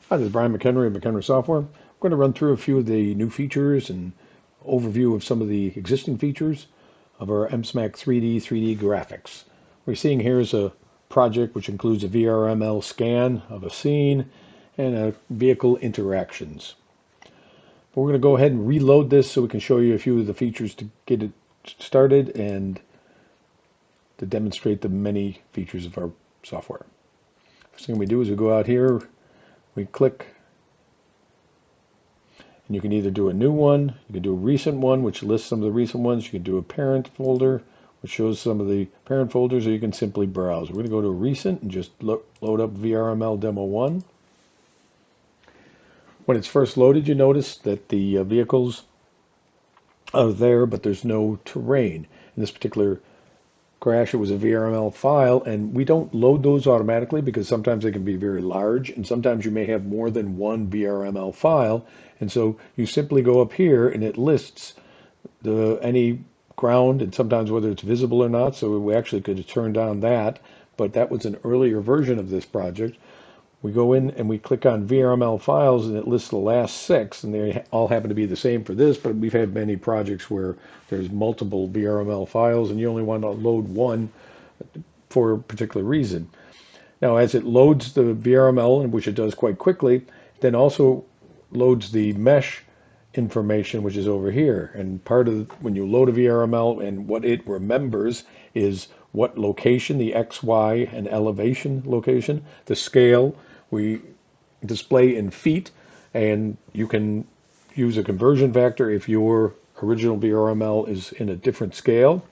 Hi, this is Brian McHenry of McHenry Software. I'm going to run through a few of the new features and overview of some of the existing features of our msmac3D 3D graphics. What we're seeing here is a project which includes a VRML scan of a scene and vehicle interactions. But we're going to go ahead and reload this so we can show you a few of the features to get it started and to demonstrate the many features of our software. First thing we do is we go out here, we click, and you can either do a new one, you can do a recent one, which lists some of the recent ones, you can do a parent folder, which shows some of the parent folders, or you can simply browse. We're going to go to recent and just load up VRML Demo 1. When it's first loaded, you notice that the vehicles are there, but there's no terrain. In this particular crash, it was a VRML file, and we don't load those automatically because sometimes they can be very large, and sometimes you may have more than one VRML file, and so you simply go up here and it lists any ground and sometimes whether it's visible or not, so we actually could have turned on that, but that was an earlier version of this project. We go in and we click on VRML files and it lists the last 6, and they all happen to be the same for this, but we've had many projects where there's multiple VRML files and you only want to load one for a particular reason. Now, as it loads the VRML, which it does quite quickly, then also loads the mesh information, which is over here. And part of when you load a VRML, and what it remembers is what location, the X, Y, and elevation location, the scale we display in feet, and you can use a conversion factor if your original VRML is in a different scale.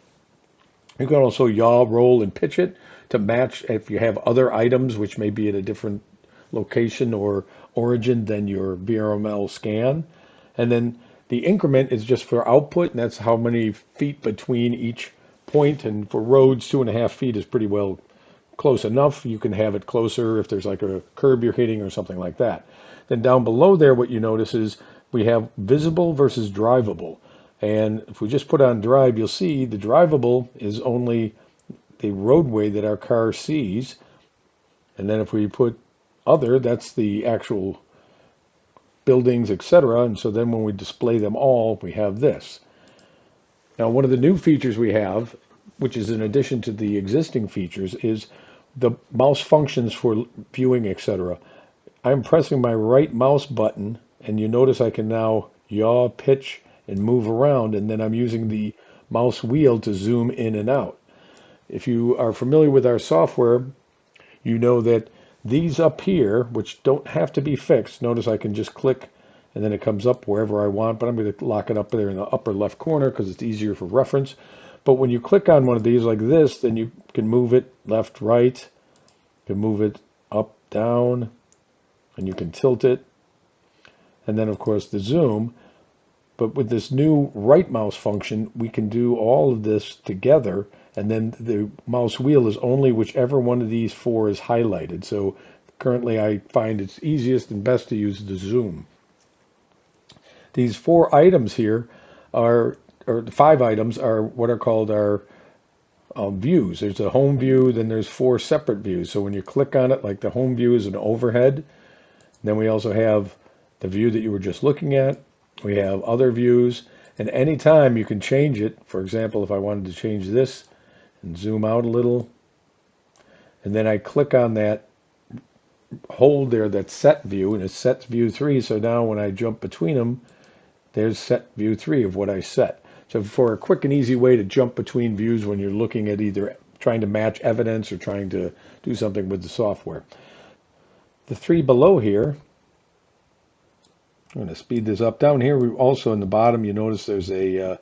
You can also yaw, roll, and pitch it to match if you have other items which may be at a different location or origin than your VRML scan. And then the increment is just for output, and that's how many feet between each point. And for roads, 2.5 feet is pretty well close enough. You can have it closer if there's like a curb you're hitting or something like that. Then down below there, what you notice is we have visible versus drivable. And if we just put on drive, you'll see the drivable is only the roadway that our car sees. And then if we put other, that's the actual buildings, etc. And so then when we display them all, we have this. Now, one of the new features we have, which is in addition to the existing features, is the mouse functions for viewing, etc. I'm pressing my right mouse button, and you notice I can now yaw, pitch, and move around, and then I'm using the mouse wheel to zoom in and out. If you are familiar with our software, you know that these up here, which don't have to be fixed, notice I can just click and then it comes up wherever I want, but I'm going to lock it up there in the upper left corner because it's easier for reference. But when you click on one of these like this, then you can move it left, right, you can move it up, down, and you can tilt it. And then, of course, the zoom. But with this new right mouse function, we can do all of this together, and then the mouse wheel is only whichever one of these 4 is highlighted. So currently I find it's easiest and best to use the zoom. These 4 items here are, or 5 items are what are called our views. There's a home view, then there's 4 separate views. So when you click on it, like the home view is an overhead. Then we also have the view that you were just looking at. We have other views, and anytime you can change it. For example, if I wanted to change this and zoom out a little, and then I click on that, hold there, that set view, and it's set view 3. So now when I jump between them, there's set view 3 of what I set. So for a quick and easy way to jump between views when you're looking at either trying to match evidence or trying to do something with the software. The 3 below here, I'm going to speed this up. Down here, we also in the bottom, you notice there's a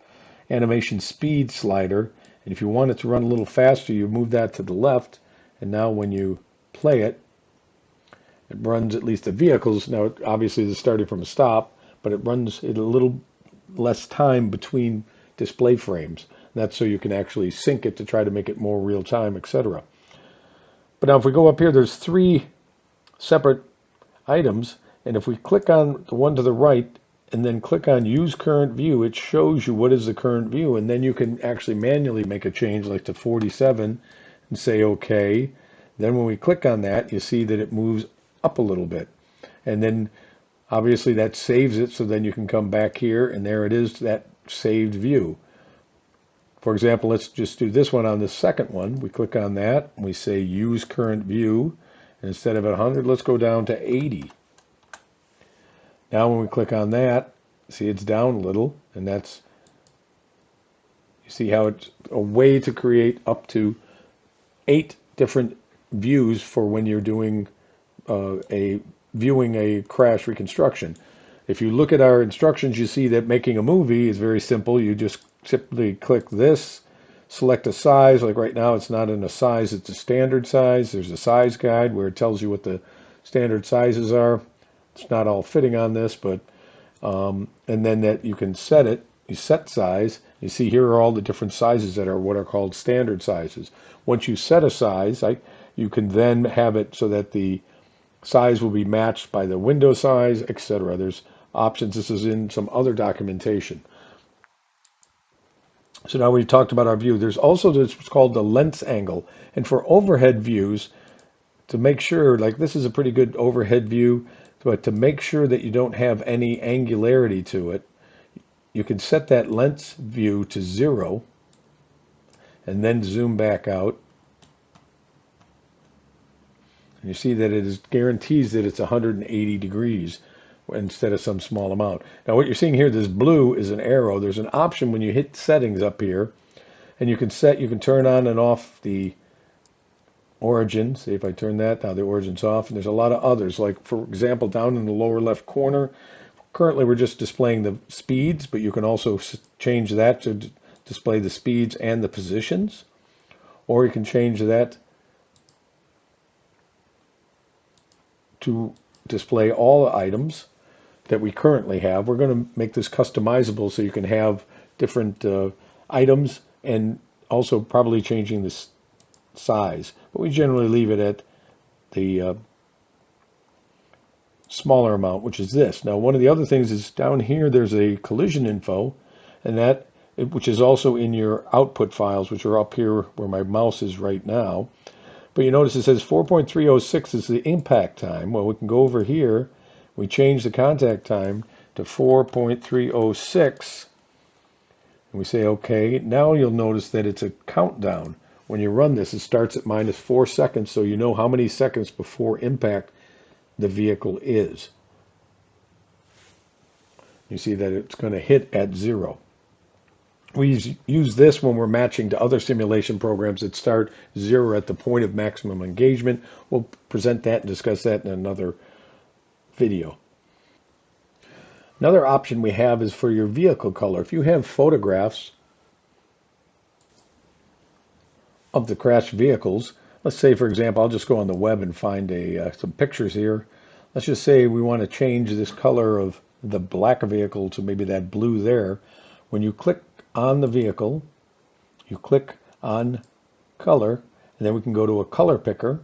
animation speed slider. And if you want it to run a little faster, you move that to the left. And now when you play it, it runs at least the vehicles. Now, obviously, this is starting from a stop, but it runs at a little less time between display frames. And that's so you can actually sync it to try to make it more real time, etc. But now if we go up here, there's 3 separate items. And if we click on the one to the right and then click on use current view, it shows you what is the current view. And then you can actually manually make a change like to 47 and say OK. Then when we click on that, you see that it moves up a little bit. And then obviously that saves it, so then you can come back here and there it is, that saved view. For example, let's just do this one on the second one. We click on that and we say use current view. And instead of 100, let's go down to 80. Now when we click on that, see it's down a little, and that's, you see how it's a way to create up to 8 different views for when you're doing viewing a crash reconstruction. If you look at our instructions, you see that making a movie is very simple. You just simply click this, select a size. Like right now, it's not in a size, it's a standard size. There's a size guide where it tells you what the standard sizes are. It's not all fitting on this, but and then that you can set it. You set size. You see here are all the different sizes that are what are called standard sizes. Once you set a size, you can then have it so that the size will be matched by the window size, etc. There's options. This is in some other documentation. So now we've talked about our view. There's also this what's called the lens angle. And for overhead views, to make sure, like this is a pretty good overhead view, but to make sure that you don't have any angularity to it, you can set that lens view to 0 and then zoom back out. And you see that it guarantees that it's 180 degrees instead of some small amount. Now what you're seeing here, this blue is an arrow. There's an option when you hit settings up here, and you can turn on and off the origin. See if I turn that, now the origin's off, and there's a lot of others. Like for example, down in the lower left corner, currently we're just displaying the speeds, but you can also change that to display the speeds and the positions, or you can change that to display all the items that we currently have. We're going to make this customizable so you can have different items, and also probably changing the size. But we generally leave it at the smaller amount, which is this. Now, one of the other things is down here, there's a collision info, and that, which is also in your output files, which are up here where my mouse is right now. But you notice it says 4.306 is the impact time. Well, we can go over here. We change the contact time to 4.306. And we say, OK. Now you'll notice that it's a countdown. When you run this, it starts at -4 seconds, so you know how many seconds before impact the vehicle is. You see that it's going to hit at 0. We use this when we're matching to other simulation programs that start 0 at the point of maximum engagement. We'll present that and discuss that in another video. Another option we have is for your vehicle color. If you have photographs of the crashed vehicles, let's say, for example, I'll just go on the web and find some pictures here. Let's just say we want to change this color of the black vehicle to maybe that blue there. When you click on the vehicle, you click on color, and then we can go to a color picker.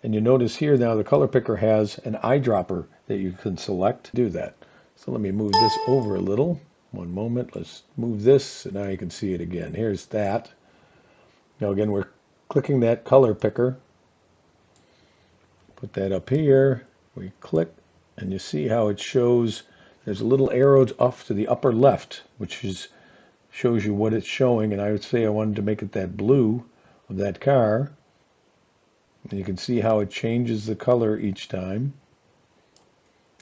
And you notice here now the color picker has an eyedropper that you can select to do that. So let me move this over a little. One moment, let's move this, and now you can see it again. Here's that. Now again, we're clicking that color picker. Put that up here. We click, and you see how it shows. There's a little arrow off to the upper left, which shows you what it's showing. And I would say I wanted to make it that blue of that car. And you can see how it changes the color each time.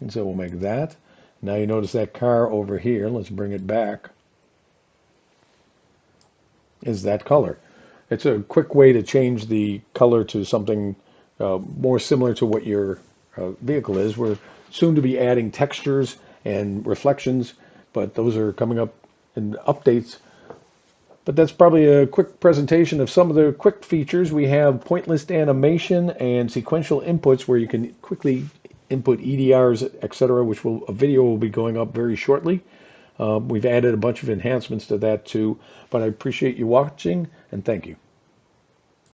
And so we'll make that. Now you notice that car over here, let's bring it back, is that color. It's a quick way to change the color to something more similar to what your vehicle is. We're soon to be adding textures and reflections, but those are coming up in updates. But that's probably a quick presentation of some of the quick features. We have point list animation and sequential inputs where you can quickly input EDRs, etc., which a video will be going up very shortly. We've added a bunch of enhancements to that too, but I appreciate you watching, and thank you.